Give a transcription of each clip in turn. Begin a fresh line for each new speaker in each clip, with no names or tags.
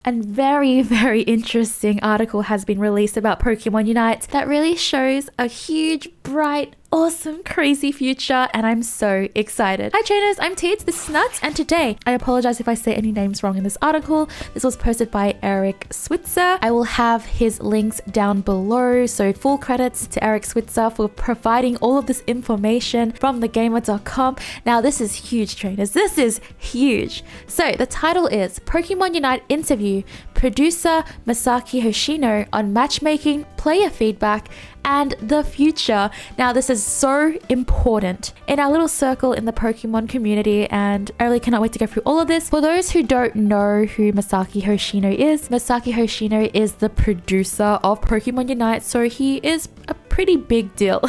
And very interesting article has been released about Pokemon Unite that really shows a huge, bright, awesome, crazy future, and I'm so excited. Hi trainers, I'm Teeds, this is Nuts, and today, I apologize if I say any names wrong in this article. This was posted by Eric Switzer. I will have his links down below, so full credits to Eric Switzer for providing all of this information from thegamer.com. Now this is huge, trainers, this is huge. So the title is Pokemon Unite Interview, Producer Masaaki Hoshino on Matchmaking, Player Feedback, and the future. Now this is so important in our little circle in the Pokemon community, and I really cannot wait to go through all of this. For those who don't know who Masaaki Hoshino is the producer of Pokemon Unite, so he is a pretty big deal.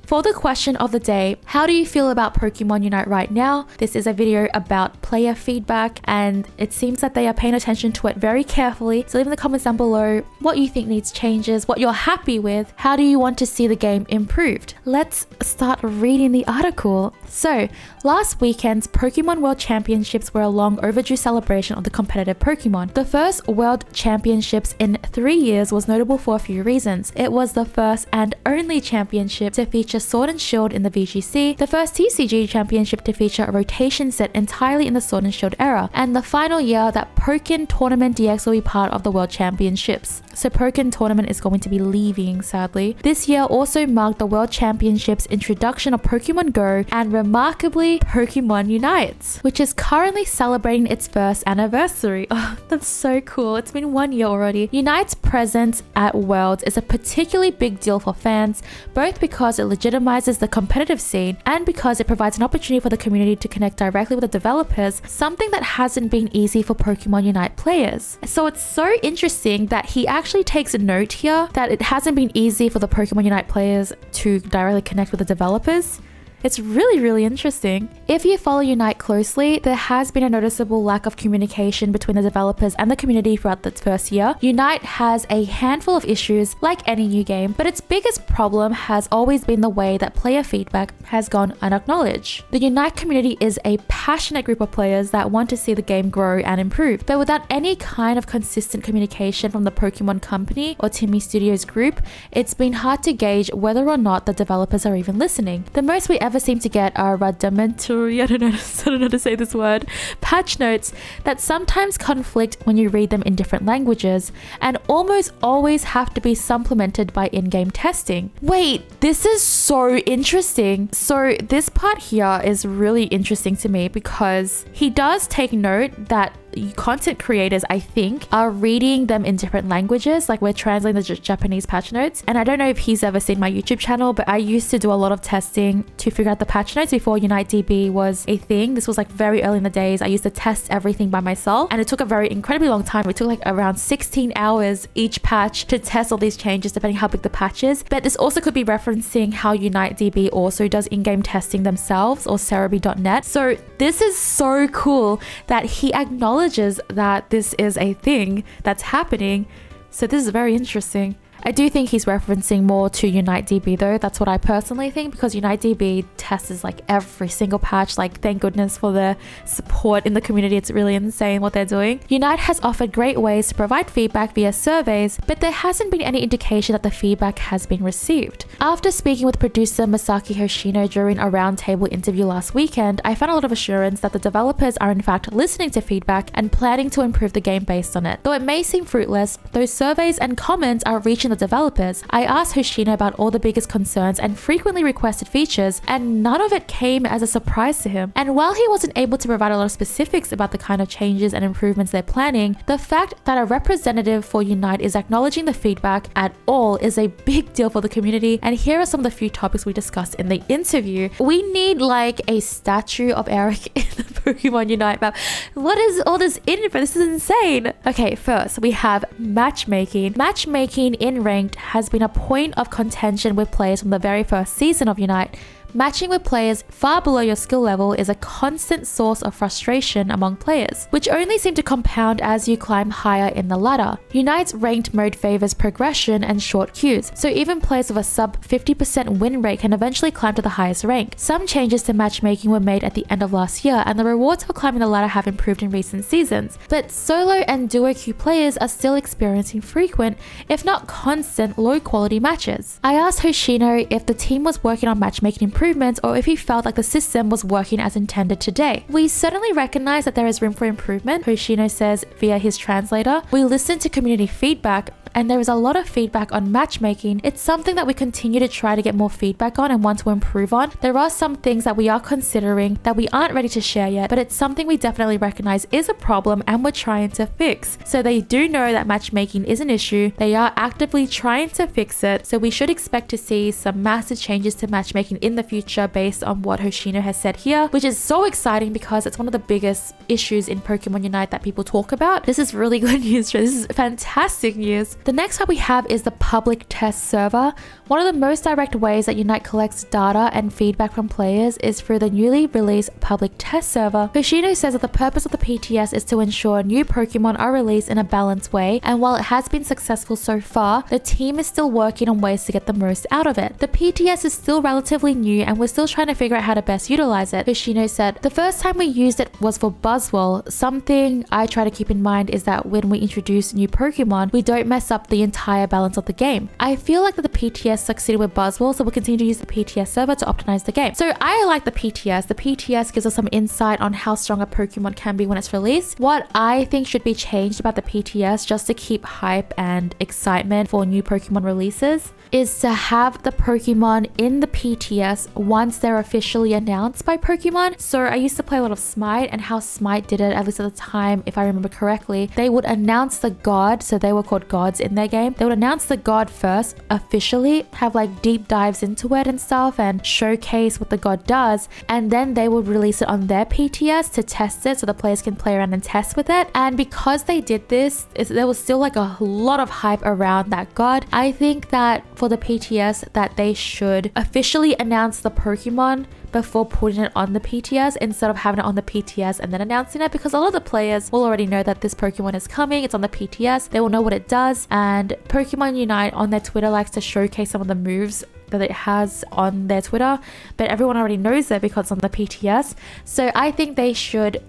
For the question of the day, how do you feel about Pokemon Unite right now? This is a video about player feedback, and it seems that they are paying attention to it very carefully. So leave in the comments down below what you think needs changes, what you're happy with, how do you want to see the game improved? Let's start reading the article. So, last weekend's Pokemon World Championships were a long overdue celebration of the competitive Pokemon. The first World Championships in 3 years was notable for a few reasons. It was the first and only championship to feature Sword and Shield in the VGC, the first TCG championship to feature a rotation set entirely in the Sword and Shield era, and the final year that Pokken Tournament DX will be part of the World Championships. So Pokken Tournament is going to be leaving, sadly. This year also marked the World Championships introduction of Pokemon Go, and remarkably, Pokemon Unite, which is currently celebrating its first anniversary. Oh, that's so cool. It's been 1 year already. Unite's presence at Worlds is a particularly big deal for fans, both because it legitimizes the competitive scene and because it provides an opportunity for the community to connect directly with the developers, something that hasn't been easy for Pokemon Unite players. So it's so interesting that he actually takes a note here that it hasn't been easy for the Pokemon Unite players to directly connect with the developers. It's really interesting. If you follow Unite closely, there has been a noticeable lack of communication between the developers and the community throughout the first year. Unite has a handful of issues like any new game, but its biggest problem has always been the way that player feedback has gone unacknowledged. The Unite community is a passionate group of players that want to see the game grow and improve, but without any kind of consistent communication from the Pokemon Company or Timmy Studios group, it's been hard to gauge whether or not the developers are even listening. The most we ever seem to get are rudimentary, I don't know how to say this word, patch notes that sometimes conflict when you read them in different languages and almost always have to be supplemented by in-game testing. Wait, this is so interesting. So this part here is really interesting to me because he does take note that content creators, I think, are reading them in different languages, like we're translating the Japanese patch notes. And I don't know if he's ever seen my YouTube channel, but I used to do a lot of testing to figure out the patch notes before UniteDB was a thing. This was like very early in the days. I used to test everything by myself, and it took a very incredibly long time. It took like around 16 hours each patch to test all these changes, depending how big the patch is. But this also could be referencing how UniteDB also does in-game testing themselves, or Cerebi.net. So this is so cool that he acknowledges that this is a thing that's happening. So this is very interesting. I do think he's referencing more to UniteDB though. That's what I personally think, because UniteDB tests like every single patch. Like, thank goodness for the support in the community. It's really insane what they're doing. Unite has offered great ways to provide feedback via surveys, but there hasn't been any indication that the feedback has been received. After speaking with producer Masaaki Hoshino during a roundtable interview last weekend, I found a lot of assurance that the developers are in fact listening to feedback and planning to improve the game based on it. Though it may seem fruitless, those surveys and comments are reaching the developers. I asked Hoshino about all the biggest concerns and frequently requested features, and none of it came as a surprise to him. And while he wasn't able to provide a lot of specifics about the kind of changes and improvements they're planning, the fact that a representative for Unite is acknowledging the feedback at all is a big deal for the community. And here are some of the few topics we discussed in the interview. We need like a statue of Eric in the Pokemon Unite map. What is all this info? This is insane. Okay, first we have matchmaking. Matchmaking in ranked has been a point of contention with players from the very first season of Unite, Matching with players far below your skill level is a constant source of frustration among players, which only seem to compound as you climb higher in the ladder. Unite's ranked mode favors progression and short queues, so even players with a sub 50% win rate can eventually climb to the highest rank. Some changes to matchmaking were made at the end of last year, and the rewards for climbing the ladder have improved in recent seasons, but solo and duo queue players are still experiencing frequent, if not constant, low quality matches. I asked Hoshino if the team was working on matchmaking improvements or if he felt like the system was working as intended today. We certainly recognize that there is room for improvement, Hoshino says via his translator. We listened to community feedback, and there is a lot of feedback on matchmaking. It's something that we continue to try to get more feedback on and want to improve on. There are some things that we are considering that we aren't ready to share yet, but it's something we definitely recognize is a problem and we're trying to fix. So they do know that matchmaking is an issue. They are actively trying to fix it. So we should expect to see some massive changes to matchmaking in the future based on what Hoshino has said here, which is so exciting because it's one of the biggest issues in Pokemon Unite that people talk about. This is really good news. This is fantastic news. The next one we have is the public test server. One of the most direct ways that Unite collects data and feedback from players is through the newly released public test server. Hoshino says that the purpose of the PTS is to ensure new Pokemon are released in a balanced way, and while it has been successful so far, the team is still working on ways to get the most out of it. The PTS is still relatively new and we're still trying to figure out how to best utilize it. Hoshino said, the first time we used it was for Buzzwole. Something I try to keep in mind is that when we introduce new Pokemon, we don't mess up the entire balance of the game. I feel like that the PTS succeeded with Buzzwole, so we'll continue to use the PTS server to optimize the game. So I like the PTS. The PTS gives us some insight on how strong a Pokemon can be when it's released. What I think should be changed about the PTS, just to keep hype and excitement for new Pokemon releases, is to have the Pokemon in the PTS once they're officially announced by Pokemon. So I used to play a lot of Smite, and how Smite did it, at least at the time, if I remember correctly, they would announce the god, so they were called gods in their game. They would announce the god first, officially, have like deep dives into it and stuff, and showcase what the god does, and then they would release it on their PTS to test it so the players can play around and test with it. And because they did this, there was still like a lot of hype around that god. I think that for the PTS that they should officially announce the Pokemon before putting it on the PTS instead of having it on the PTS and then announcing it, because a lot of the players will already know that this Pokemon is coming, it's on the PTS, they will know what it does, and Pokemon Unite on their Twitter likes to showcase some of the moves that it has on their Twitter, but everyone already knows it because it's on the PTS. So I think they should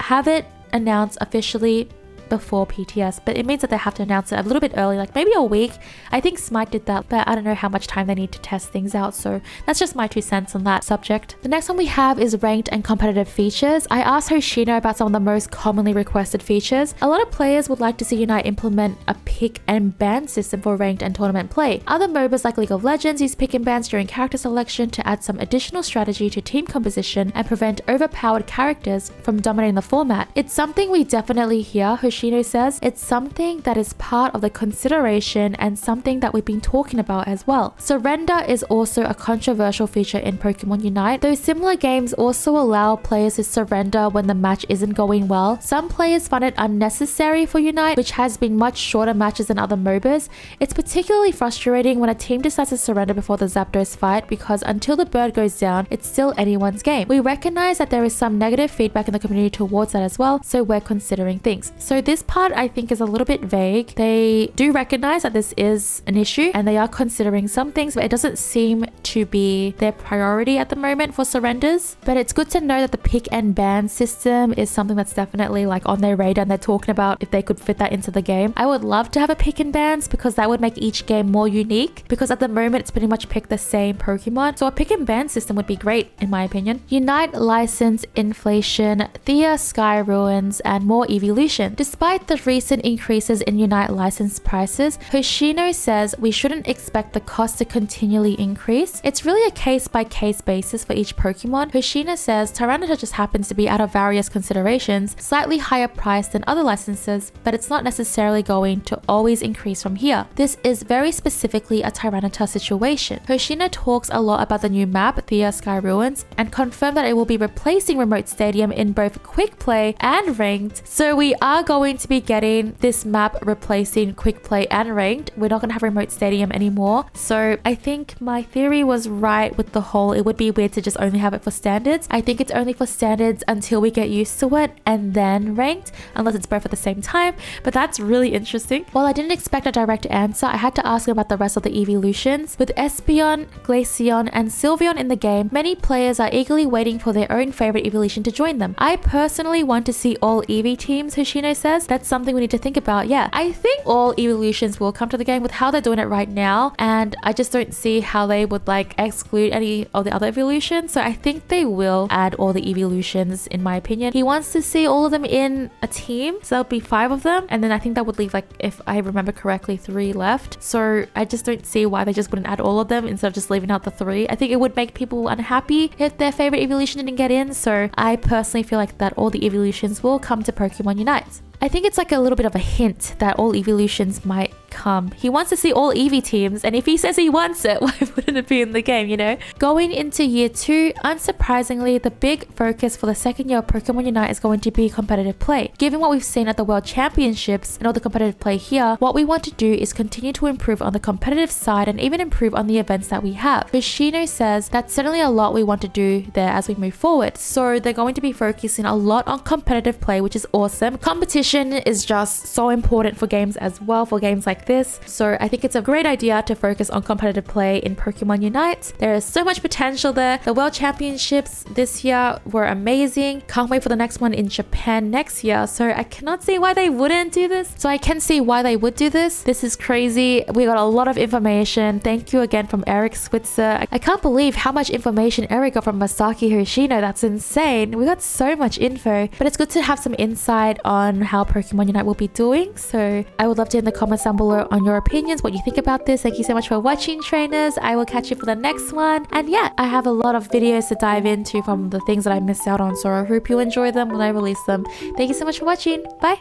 have it announced officially before PTS, but it means that they have to announce it a little bit early, like maybe a week. I think Smite did that, but I don't know how much time they need to test things out, so that's just my 2 cents on that subject. The next one we have is ranked and competitive features. I asked Hoshino about some of the most commonly requested features. A lot of players would like to see Unite implement a pick and ban system for ranked and tournament play. Other MOBAs like League of Legends use pick and bans during character selection to add some additional strategy to team composition and prevent overpowered characters from dominating the format. It's something we definitely hear. Hoshino says it's something that is part of the consideration and something that we've been talking about as well. Surrender is also a controversial feature in Pokemon Unite. Though similar games also allow players to surrender when the match isn't going well, some players find it unnecessary for Unite, which has been much shorter matches than other MOBAs. It's particularly frustrating when a team decides to surrender before the Zapdos fight, because until the bird goes down, it's still anyone's game. We recognize that there is some negative feedback in the community towards that as well, so we're considering things. So this part I think is a little bit vague. They do recognize that this is an issue and they are considering some things, but it doesn't seem to be their priority at the moment for surrenders. But it's good to know that the pick and ban system is something that's definitely like on their radar, and they're talking about if they could fit that into the game. I would love to have a pick and bans because that would make each game more unique, because at the moment it's pretty much pick the same Pokemon. So a pick and ban system would be great in my opinion. Unite license inflation, Thea Sky Ruins, and more evolution. Despite the recent increases in Unite license prices, Hoshino says we shouldn't expect the cost to continually increase. It's really a case-by-case basis for each Pokemon. Hoshino says Tyranitar just happens to be, out of various considerations, slightly higher priced than other licenses, but it's not necessarily going to always increase from here. This is very specifically a Tyranitar situation. Hoshino talks a lot about the new map, the Sky Ruins, and confirmed that it will be replacing Remote Stadium in both Quick Play and Ranked. So we are going to be getting this map replacing Quick Play and Ranked. We're not going to have Remote Stadium anymore. So I think my theory was right with the whole, it would be weird to just only have it for standards. I think it's only for standards until we get used to it and then Ranked, unless it's both at the same time. But that's really interesting. While I didn't expect a direct answer, I had to ask about the rest of the evolutions. With Espeon, Glaceon, and Sylveon in the game, many players are eagerly waiting for their own favorite evolution to join them. I personally want to see all Eevee teams, Hoshino says. That's something we need to think about. Yeah, I think all evolutions will come to the game with how they're doing it right now, and I just don't see how they would like exclude any of the other evolutions. So I think they will add all the evolutions, in my opinion. He wants to see all of them in a team, so there'll be 5 of them, and then I think that would leave, like, if I remember correctly, 3 left. So I just don't see why they just wouldn't add all of them instead of just leaving out the 3. I think it would make people unhappy if their favorite evolution didn't get in. So I personally feel like that all the evolutions will come to Pokemon Unite. I think it's like a little bit of a hint that all evolutions might come. He wants to see all Eevee teams, and if he says he wants it, why wouldn't it be in the game, you know? Going into year 2, unsurprisingly, the big focus for the second year of Pokemon Unite is going to be competitive play. Given what we've seen at the World Championships and all the competitive play here, what we want to do is continue to improve on the competitive side and even improve on the events that we have. Hoshino says that's certainly a lot we want to do there as we move forward. So they're going to be focusing a lot on competitive play, which is awesome. Competition is just so important for games as well, for games like this. So I think it's a great idea to focus on competitive play in Pokemon Unite. There is so much potential there. The World Championships this year were amazing. Can't wait for the next one in Japan next year. So I cannot see why they wouldn't do this. So I can see why they would do this. This is crazy. We got a lot of information. Thank you again from Eric Switzer. I can't believe how much information Eric got from Masaaki Hoshino. That's insane. We got so much info, but it's good to have some insight on how Pokemon Unite will be doing. So I would love to hear in the comments down below on your opinions, what you think about this. Thank you so much for watching, trainers. I will catch you for the next one. And yeah, I have a lot of videos to dive into from the things that I missed out on, so I hope you enjoy them when I release them. Thank you so much for watching. Bye.